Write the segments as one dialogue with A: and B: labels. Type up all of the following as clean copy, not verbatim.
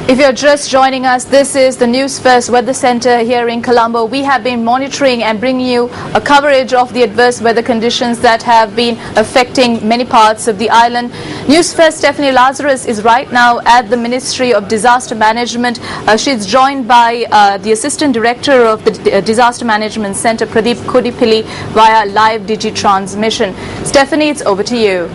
A: If you're just joining us, this is the Newsfirst Weather Center here in Colombo. We have been monitoring and bringing you a coverage of the adverse weather conditions that have been affecting many parts of the island. Newsfirst Stephanie Lazarus is right now at the Ministry of Disaster Management. She's joined by the Assistant Director of the Disaster Management Center, Pradeep Kodipilli, via live Digi transmission. Stephanie, it's over to you.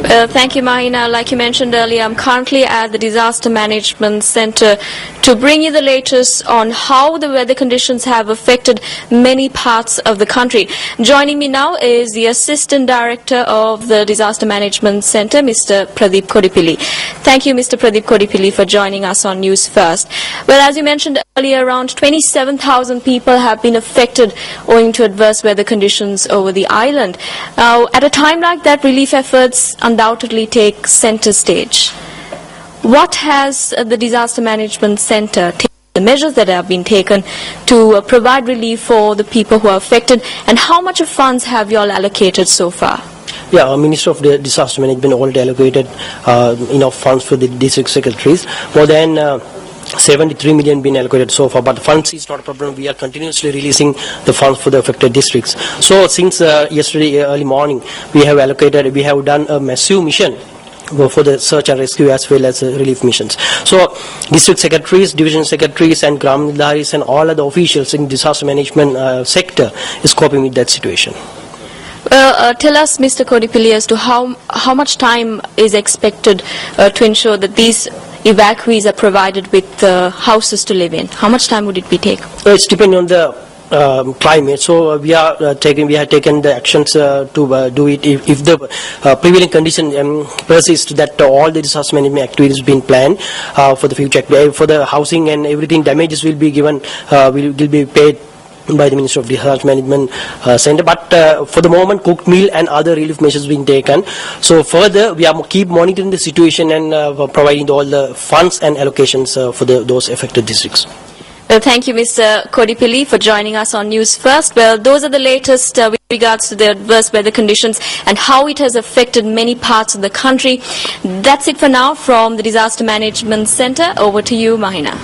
B: Thank you, Mahina. Like you mentioned earlier, I'm currently at the Disaster Management Center to bring you the latest on how the weather conditions have affected many parts of the country. Joining me now is the Assistant Director of the Disaster Management Center, Mr. Pradeep Kodipilli. Thank you, Mr. Pradeep Kodipilli, for joining us on Newsfirst. Well, as you mentioned earlier, around 27,000 people have been affected owing to adverse weather conditions over the island. Now, at a time like that, relief efforts undoubtedly take center stage. What has the Disaster Management Center taken, the measures that have been taken to provide relief for the people who are affected, and how much of funds have you all allocated so far?
C: Yeah, our Minister of the Disaster Management already allocated enough funds for the district secretaries. More than 73 million been allocated so far, but the funds is not a problem. We are continuously releasing the funds for the affected districts. So since yesterday early morning, we have done a massive mission for the search and rescue as well as relief missions. So district secretaries, division secretaries and Gram Nidharis and all other officials in disaster management sector is coping with that situation.
B: Well, tell us, Mr. Kodipilli, as to how much time is expected to ensure that these evacuees are provided with houses to live in. How much time would it be take?
C: It's depending on the climate. So we have taken the actions to do it if the prevailing condition persists, that all the disaster management activities been planned for the future. For the housing and everything, damages will be given, will be paid by the Minister of Disaster Management Center, but for the moment cooked meal and other relief measures being taken. So further we are keep monitoring the situation and providing all the funds and allocations for those affected districts.
B: Well, thank you, Mr. Kodipilli, for joining us on Newsfirst. Well, those are the latest with regards to the adverse weather conditions and how it has affected many parts of the country. That's it for now from the Disaster Management Center. Over to you, Mahina.